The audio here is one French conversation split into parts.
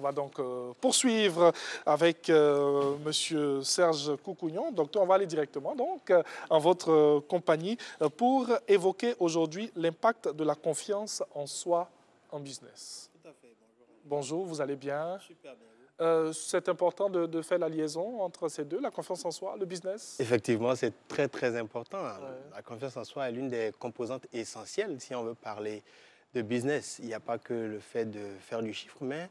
va donc poursuivre avec Monsieur Serge Koukounian. Docteur, on va aller directement donc en votre compagnie pour évoquer aujourd'hui l'impact de la confiance en soi en business. Tout à fait, bonjour. Bonjour, vous allez bien? Super bien. C'est important de faire la liaison entre ces deux, la confiance en soi, le business? Effectivement, c'est très très important. Ouais. La confiance en soi est l'une des composantes essentielles si on veut parler de business. Il n'y a pas que le fait de faire du chiffre, mais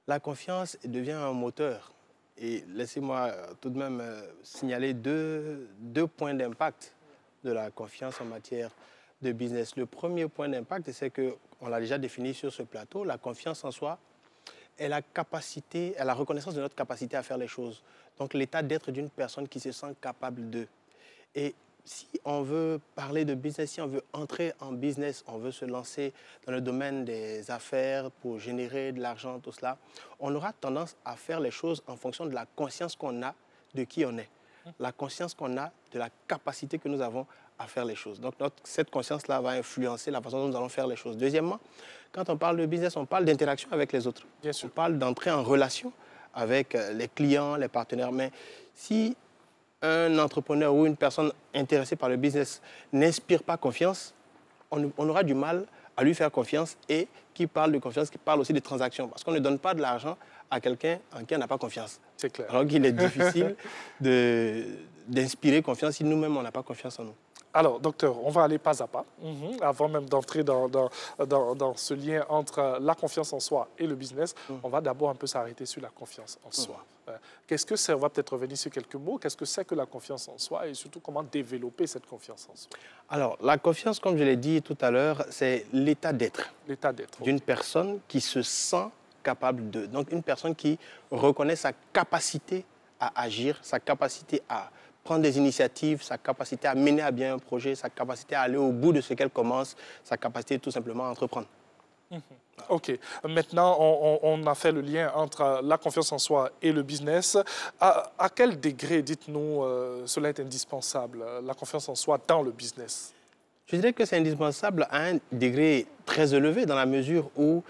la confiance devient un moteur. Et laissez-moi tout de même signaler deux points d'impact de la confiance en matière de business. Le premier point d'impact, c'est qu'on l'a déjà défini sur ce plateau, la confiance en soi est la capacité, est la reconnaissance de notre capacité à faire les choses. Donc l'état d'être d'une personne qui se sent capable de. Et si on veut parler de business, si on veut entrer en business, on veut se lancer dans le domaine des affaires pour générer de l'argent, tout cela, on aura tendance à faire les choses en fonction de la conscience qu'on a de qui on est. La conscience qu'on a de la capacité que nous avons à faire les choses. Donc cette conscience-là va influencer la façon dont nous allons faire les choses. Deuxièmement, quand on parle de business, on parle d'interaction avec les autres. Bien sûr. On parle d'entrer en relation avec les clients, les partenaires. Mais si un entrepreneur ou une personne intéressée par le business n'inspire pas confiance, on aura du mal à lui faire confiance. Et qui parle de confiance, qui parle aussi de transactions. Parce qu'on ne donne pas de l'argent à quelqu'un en qui on n'a pas confiance. C'est clair. Alors qu'il est difficile d'inspirer confiance si nous-mêmes, on n'a pas confiance en nous. Alors, docteur, on va aller pas à pas, avant même d'entrer dans ce lien entre la confiance en soi et le business. On va d'abord un peu s'arrêter sur la confiance en soi. Qu'est-ce que c'est? On va peut-être revenir sur quelques mots. Qu'est-ce que c'est que la confiance en soi et surtout comment développer cette confiance en soi? Alors, la confiance, comme je l'ai dit tout à l'heure, c'est l'état d'être. L'état d'être. D'une personne qui se sent capable de. Donc, une personne qui reconnaît sa capacité à agir, sa capacité à prendre des initiatives, sa capacité à mener à bien un projet, sa capacité à aller au bout de ce qu'elle commence, sa capacité tout simplement à entreprendre. OK. Maintenant, on a fait le lien entre la confiance en soi et le business. À quel degré, dites-nous, cela est indispensable, la confiance en soi dans le business? Je dirais que c'est indispensable à un degré très élevé dans la mesure où,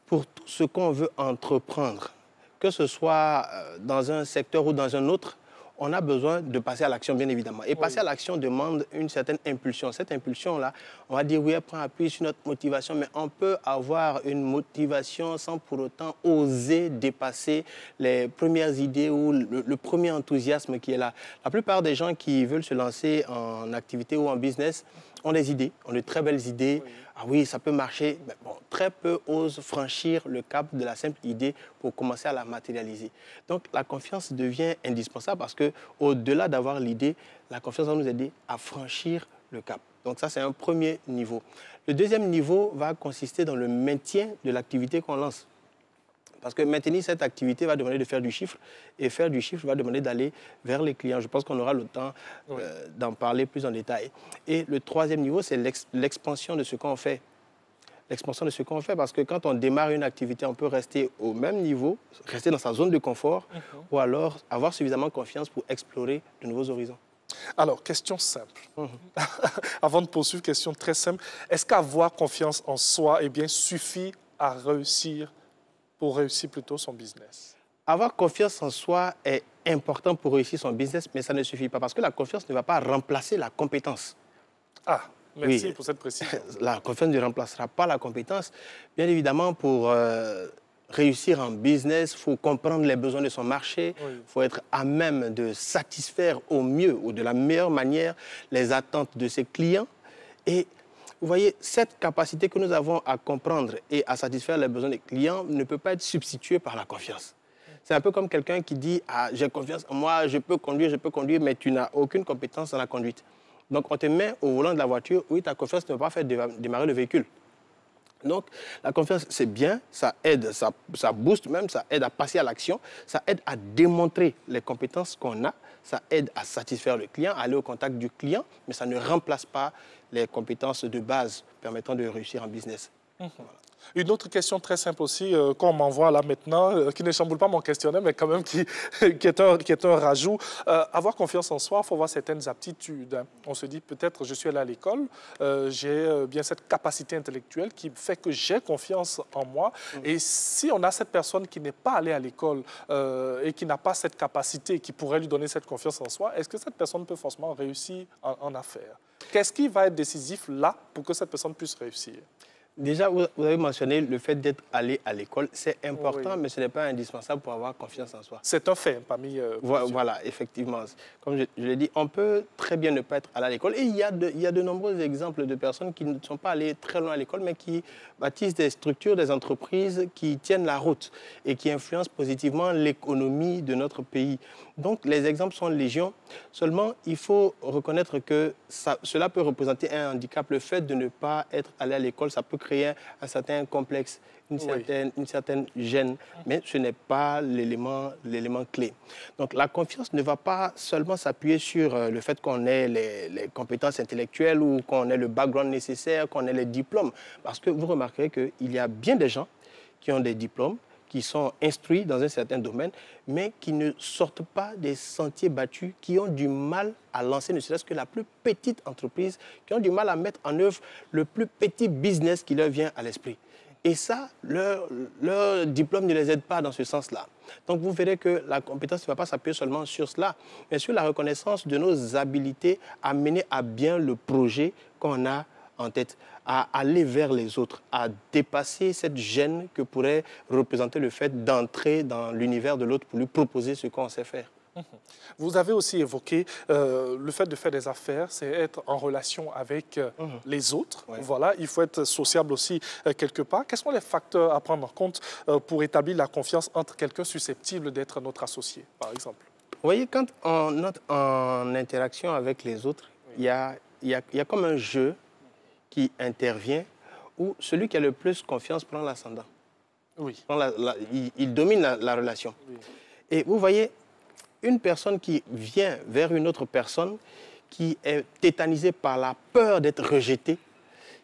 pour tout ce qu'on veut entreprendre, que ce soit dans un secteur ou dans un autre, on a besoin de passer à l'action, bien évidemment. Et passer à l'action demande une certaine impulsion. Cette impulsion-là, on va dire, oui, elle prend appui sur notre motivation, mais on peut avoir une motivation sans pour autant oser dépasser les premières idées ou le premier enthousiasme qui est là. La plupart des gens qui veulent se lancer en activité ou en business ont des idées, ont de très belles idées. Oui. Ah oui, ça peut marcher. Mais bon, très peu osent franchir le cap de la simple idée pour commencer à la matérialiser. Donc, la confiance devient indispensable parce qu'au-delà d'avoir l'idée, la confiance va nous aider à franchir le cap. Donc, ça, c'est un premier niveau. Le deuxième niveau va consister dans le maintien de l'activité qu'on lance. Parce que maintenir cette activité va demander de faire du chiffre et faire du chiffre va demander d'aller vers les clients. Je pense qu'on aura le temps d'en parler plus en détail. Et le troisième niveau, c'est l'expansion de ce qu'on fait. L'expansion de ce qu'on fait parce que quand on démarre une activité, on peut rester au même niveau, rester dans sa zone de confort ou alors avoir suffisamment confiance pour explorer de nouveaux horizons. Alors, question simple. Avant de poursuivre, question très simple. Est-ce qu'avoir confiance en soi suffit à réussir pour réussir plutôt son business? Avoir confiance en soi est important pour réussir son business, mais ça ne suffit pas parce que la confiance ne va pas remplacer la compétence. Ah, merci pour cette précision. La confiance ne remplacera pas la compétence. Bien évidemment, pour réussir en business, il faut comprendre les besoins de son marché, il faut être à même de satisfaire au mieux ou de la meilleure manière les attentes de ses clients. Et vous voyez, cette capacité que nous avons à comprendre et à satisfaire les besoins des clients ne peut pas être substituée par la confiance. C'est un peu comme quelqu'un qui dit « Ah, j'ai confiance en moi, je peux conduire, mais tu n'as aucune compétence dans la conduite. » Donc, on te met au volant de la voiture, oui, ta confiance ne va pas faire démarrer le véhicule. Donc, la confiance, c'est bien, ça aide, ça booste même, ça aide à passer à l'action, ça aide à démontrer les compétences qu'on a, ça aide à satisfaire le client, à aller au contact du client, mais ça ne remplace pas les compétences de base permettant de réussir en business. Une autre question très simple aussi, qu'on m'envoie là maintenant, qui ne chamboule pas mon questionnaire, mais quand même qui est un rajout. Avoir confiance en soi, il faut avoir certaines aptitudes. Hein. On se dit peut-être je suis allé à l'école, j'ai bien cette capacité intellectuelle qui fait que j'ai confiance en moi. Et si on a cette personne qui n'est pas allée à l'école et qui n'a pas cette capacité, qui pourrait lui donner cette confiance en soi, est-ce que cette personne peut forcément réussir en affaires? Qu'est-ce qui va être décisif là pour que cette personne puisse réussir? Déjà, vous avez mentionné le fait d'être allé à l'école. C'est important, Oui. mais ce n'est pas indispensable pour avoir confiance en soi. C'est un fait parmi... Voilà, effectivement. Comme je l'ai dit, on peut très bien ne pas être allé à l'école. Et il y a de nombreux exemples de personnes qui ne sont pas allées très loin à l'école, mais qui bâtissent des structures, des entreprises qui tiennent la route et qui influencent positivement l'économie de notre pays. Donc, les exemples sont légion. Seulement, il faut reconnaître que cela peut représenter un handicap. Le fait de ne pas être allé à l'école, ça peut créer un certain complexe, une certaine gêne, mais ce n'est pas l'élément clé. Donc la confiance ne va pas seulement s'appuyer sur le fait qu'on ait les compétences intellectuelles ou qu'on ait le background nécessaire, qu'on ait les diplômes. Parce que vous remarquerez qu'il y a bien des gens qui ont des diplômes, qui sont instruits dans un certain domaine, mais qui ne sortent pas des sentiers battus, qui ont du mal à lancer ne serait-ce que la plus petite entreprise, qui ont du mal à mettre en œuvre le plus petit business qui leur vient à l'esprit. Et ça, leur diplôme ne les aide pas dans ce sens-là. Donc vous verrez que la compétence ne va pas s'appuyer seulement sur cela, mais sur la reconnaissance de nos habilités à mener à bien le projet qu'on a en tête, à aller vers les autres, à dépasser cette gêne que pourrait représenter le fait d'entrer dans l'univers de l'autre pour lui proposer ce qu'on sait faire. Vous avez aussi évoqué le fait de faire des affaires, c'est être en relation avec les autres. Ouais. Voilà, il faut être sociable aussi quelque part. Quels sont les facteurs à prendre en compte pour établir la confiance entre quelqu'un susceptible d'être notre associé, par exemple? Vous voyez, quand on entre en interaction avec les autres, il y a comme un jeu qui intervient où celui qui a le plus confiance prend l'ascendant. Oui. Il domine la relation. Oui. Et vous voyez, une personne qui vient vers une autre personne qui est tétanisée par la peur d'être rejetée,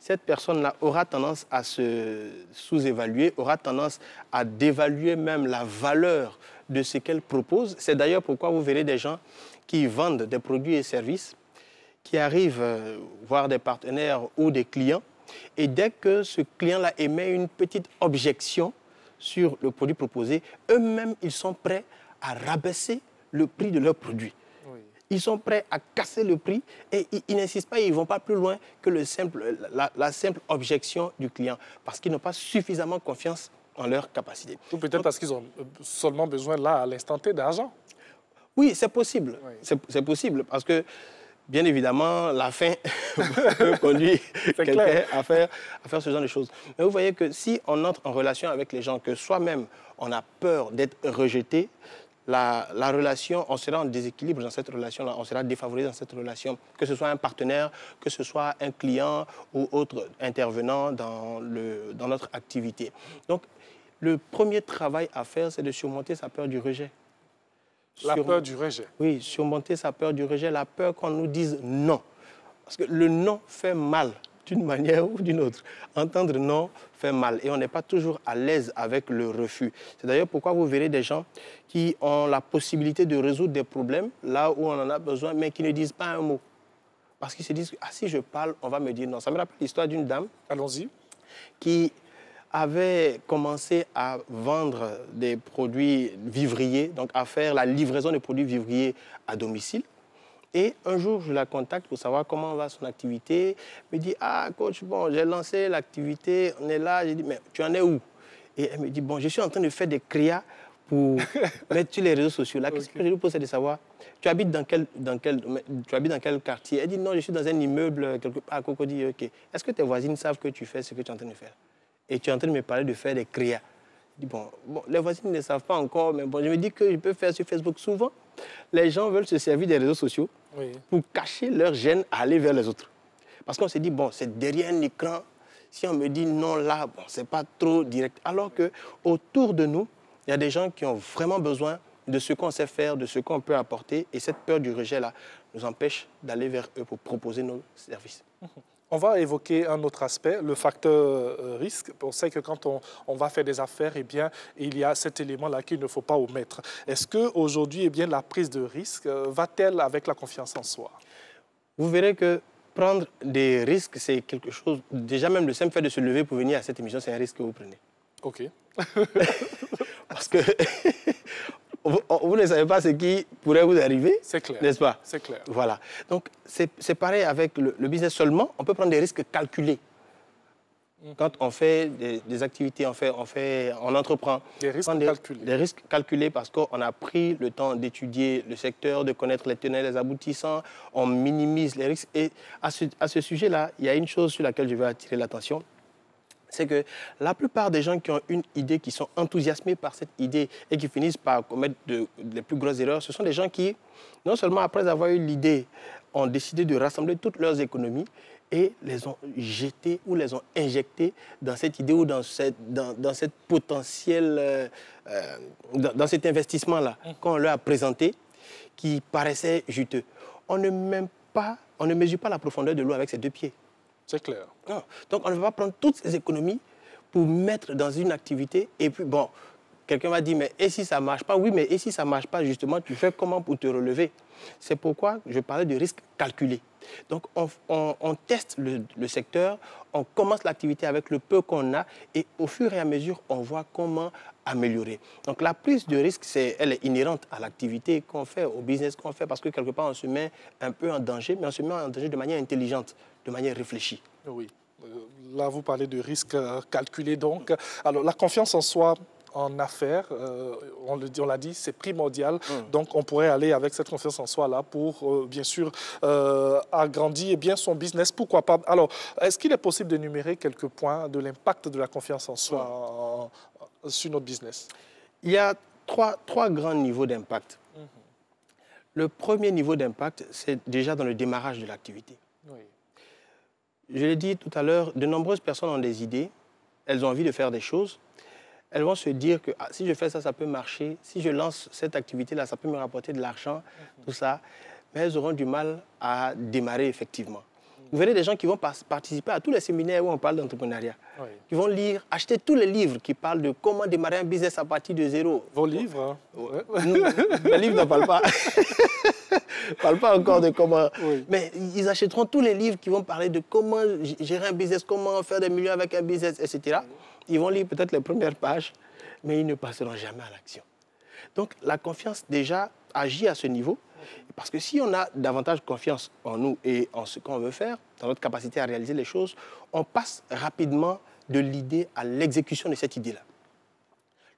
cette personne-là aura tendance à se sous-évaluer, aura tendance à dévaluer même la valeur de ce qu'elle propose. C'est d'ailleurs pourquoi vous verrez des gens qui vendent des produits et services, qui arrivent voir des partenaires ou des clients, et dès que ce client-là émet une petite objection sur le produit proposé, eux-mêmes, ils sont prêts à rabaisser le prix de leur produit. Oui. Ils sont prêts à casser le prix et ils n'insistent pas, ils ne vont pas plus loin que la simple objection du client parce qu'ils n'ont pas suffisamment confiance en leur capacité. Ou peut-être parce qu'ils ont seulement besoin là, à l'instant T, d'argent. Oui, c'est possible. Oui. C'est possible parce que, bien évidemment, la faim peut conduire quelqu'un à faire ce genre de choses. Mais vous voyez que si on entre en relation avec les gens, que soi-même, on a peur d'être rejeté, la relation, on sera en déséquilibre dans cette relation-là, on sera défavorisé dans cette relation, que ce soit un partenaire, que ce soit un client ou autre intervenant dans notre activité. Donc, le premier travail à faire, c'est de surmonter sa peur du rejet. La peur du rejet. Oui, surmonter sa peur du rejet, la peur qu'on nous dise non. Parce que le non fait mal d'une manière ou d'une autre. Entendre non fait mal et on n'est pas toujours à l'aise avec le refus. C'est d'ailleurs pourquoi vous verrez des gens qui ont la possibilité de résoudre des problèmes là où on en a besoin, mais qui ne disent pas un mot. Parce qu'ils se disent, ah, si je parle, on va me dire non. Ça me rappelle l'histoire d'une dame. Allons-y. Qui avait commencé à vendre des produits vivriers, donc à faire la livraison de produits vivriers à domicile. Et un jour, je la contacte pour savoir comment va son activité. Elle me dit, ah, coach, bon, j'ai lancé l'activité, on est là. J'ai dit, mais tu en es où? Et elle me dit, bon, je suis en train de faire des créas pour mettre sur les réseaux sociaux. La question que je lui pose, c'est de savoir, tu habites dans quel quartier? Elle dit, non, je suis dans un immeuble quelque part à Cocody. Ok. Est-ce que tes voisines savent que tu fais ce que tu es en train de faire? Et tu es en train de me parler de faire des créas. Je dis, bon, les voisines ne savent pas encore, mais bon, je me dis que je peux faire sur Facebook. Souvent, les gens veulent se servir des réseaux sociaux pour cacher leur gêne à aller vers les autres. Parce qu'on se dit, bon, c'est derrière un écran. Si on me dit non là, bon, c'est pas trop direct. Alors qu'autour de nous, il y a des gens qui ont vraiment besoin de ce qu'on sait faire, de ce qu'on peut apporter. Et cette peur du rejet-là nous empêche d'aller vers eux pour proposer nos services. On va évoquer un autre aspect, le facteur risque. On sait que quand on va faire des affaires, eh bien, il y a cet élément-là qu'il ne faut pas omettre. Est-ce qu'aujourd'hui, eh bien, la prise de risque va-t-elle avec la confiance en soi? Vous verrez que prendre des risques, c'est quelque chose... Déjà, même le simple fait de se lever pour venir à cette émission, c'est un risque que vous prenez. OK. Parce que vous ne savez pas ce qui pourrait vous arriver. C'est clair. N'est-ce pas? C'est clair. Voilà. Donc, c'est pareil avec le business seulement. On peut prendre des risques calculés. Quand on fait des activités, on entreprend. Des risques calculés. Des risques calculés parce qu'on a pris le temps d'étudier le secteur, de connaître les tenants et les aboutissants. On minimise les risques. Et à ce sujet-là, il y a une chose sur laquelle je veux attirer l'attention. C'est que la plupart des gens qui ont une idée, qui sont enthousiasmés par cette idée et qui finissent par commettre les plus grosses erreurs, ce sont des gens qui, non seulement après avoir eu l'idée, ont décidé de rassembler toutes leurs économies et les ont jetées ou les ont injectées dans cette idée ou dans cette potentielle, dans cet investissement-là qu'on leur a présenté, qui paraissait juteux. On ne mesure pas la profondeur de l'eau avec ses deux pieds. C'est clair. Non. Donc, on ne va pas prendre toutes ces économies pour mettre dans une activité. Et puis, bon, quelqu'un m'a dit, mais et si ça ne marche pas? Oui, mais et si ça ne marche pas, justement, tu fais comment pour te relever? C'est pourquoi je parlais de risque calculé. Donc, on teste le secteur, on commence l'activité avec le peu qu'on a et au fur et à mesure, on voit comment améliorer. Donc, la prise de risque, elle est inhérente à l'activité qu'on fait, au business qu'on fait, parce que quelque part, on se met un peu en danger, mais on se met en danger de manière intelligente, de manière réfléchie. Oui. Là, vous parlez de risque calculé. Donc, alors, la confiance en soi en affaires, on l'a dit, c'est primordial. Donc, on pourrait aller avec cette confiance en soi-là pour, bien sûr, agrandir bien son business. Pourquoi pas? Alors, est-ce qu'il est possible d'énumérer quelques points de l'impact de la confiance en soi sur notre business? Il y a trois grands niveaux d'impact. Le premier niveau d'impact, c'est déjà dans le démarrage de l'activité. Oui. Je l'ai dit tout à l'heure, de nombreuses personnes ont des idées, elles ont envie de faire des choses. Elles vont se dire que si je fais ça, ça peut marcher. Si je lance cette activité-là, ça peut me rapporter de l'argent, tout ça. Mais elles auront du mal à démarrer effectivement. Vous verrez des gens qui vont participer à tous les séminaires où on parle d'entrepreneuriat. Oui. Qui vont lire, acheter tous les livres qui parlent de comment démarrer un business à partir de zéro. Vos livres, Les livres n'en parlent pas. Ne parlent pas encore de comment... Oui. Mais ils achèteront tous les livres qui vont parler de comment gérer un business, comment faire des millions avec un business, etc. Ils vont lire peut-être les premières pages, mais ils ne passeront jamais à l'action. Donc, la confiance, déjà, agit à ce niveau. Parce que si on a davantage confiance en nous et en ce qu'on veut faire, dans notre capacité à réaliser les choses, on passe rapidement de l'idée à l'exécution de cette idée-là.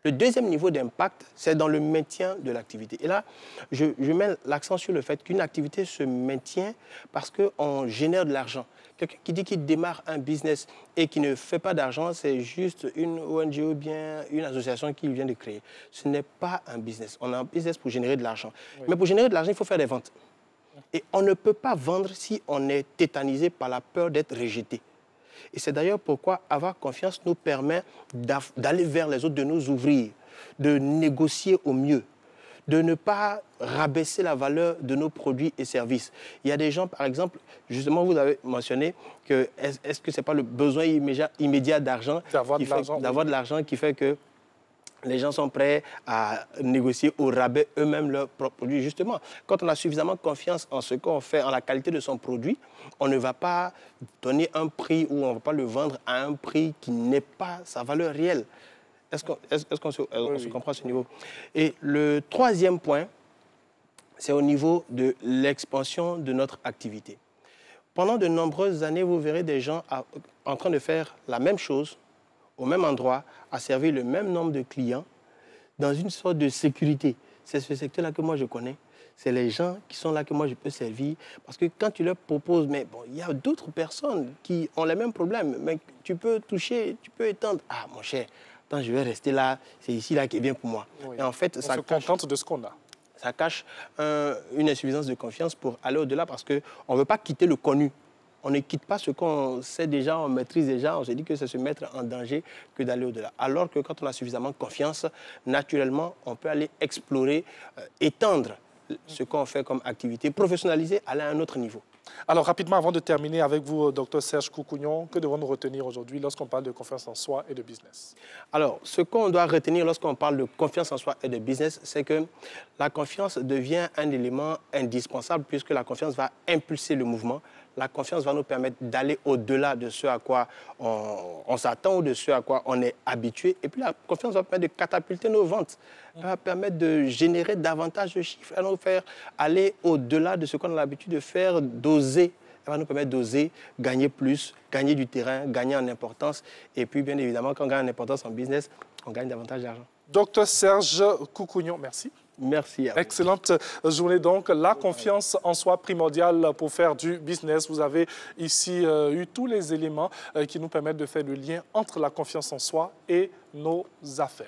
Le deuxième niveau d'impact, c'est dans le maintien de l'activité. Et là, je mets l'accent sur le fait qu'une activité se maintient parce qu'on génère de l'argent. Quelqu'un qui dit qu'il démarre un business et qui ne fait pas d'argent, c'est juste une ONG ou bien une association qu'il vient de créer. Ce n'est pas un business. On a un business pour générer de l'argent. Oui. Mais pour générer de l'argent, il faut faire des ventes. Et on ne peut pas vendre si on est tétanisé par la peur d'être rejeté. Et c'est d'ailleurs pourquoi avoir confiance nous permet d'aller vers les autres, de nous ouvrir, de négocier au mieux, de ne pas rabaisser la valeur de nos produits et services. Il y a des gens, par exemple, justement, vous avez mentionné que est-ce que ce n'est pas le besoin immédiat d'argent d'avoir de l'argent qui fait que les gens sont prêts à négocier au rabais eux-mêmes leurs propres produits. Justement, quand on a suffisamment confiance en ce qu'on fait, en la qualité de son produit, on ne va pas donner un prix ou on ne va pas le vendre à un prix qui n'est pas sa valeur réelle. Est-ce qu'on se comprend à ce niveau? Et le troisième point, c'est au niveau de l'expansion de notre activité. Pendant de nombreuses années, vous verrez des gens en train de faire la même chose, au même endroit, à servir le même nombre de clients, dans une sorte de sécurité. C'est ce secteur-là que moi je connais. C'est les gens qui sont là que moi je peux servir. Parce que quand tu leur proposes, mais bon, il y a d'autres personnes qui ont les mêmes problèmes, mais tu peux toucher, tu peux étendre. Ah, mon cher, attends, je vais rester là, c'est ici là qui est bien pour moi. Oui. Et en fait, on se contente de ce qu'on a. Ça cache une insuffisance de confiance pour aller au-delà parce qu'on ne veut pas quitter le connu. On ne quitte pas ce qu'on sait déjà, on maîtrise déjà, on se dit que c'est se mettre en danger que d'aller au-delà. Alors que quand on a suffisamment confiance, naturellement, on peut aller explorer, étendre ce qu'on fait comme activité, professionnaliser, aller à un autre niveau. Alors, rapidement, avant de terminer avec vous, Dr Serge Koukouyon, que devons-nous retenir aujourd'hui lorsqu'on parle de confiance en soi et de business? Alors, ce qu'on doit retenir lorsqu'on parle de confiance en soi et de business, c'est que la confiance devient un élément indispensable puisque la confiance va impulser le mouvement. La confiance va nous permettre d'aller au-delà de ce à quoi on s'attend ou de ce à quoi on est habitué. Et puis, la confiance va permettre de catapulter nos ventes. Elle va permettre de générer davantage de chiffres. Elle va nous faire aller au-delà de ce qu'on a l'habitude de faire, d'oser. Elle va nous permettre d'oser gagner plus, gagner du terrain, gagner en importance. Et puis, bien évidemment, quand on gagne en importance en business, on gagne davantage d'argent. Dr Serge Koukouyon, merci. Merci à vous. Excellente journée donc. La confiance en soi primordiale pour faire du business. Vous avez ici eu tous les éléments qui nous permettent de faire le lien entre la confiance en soi et nos affaires.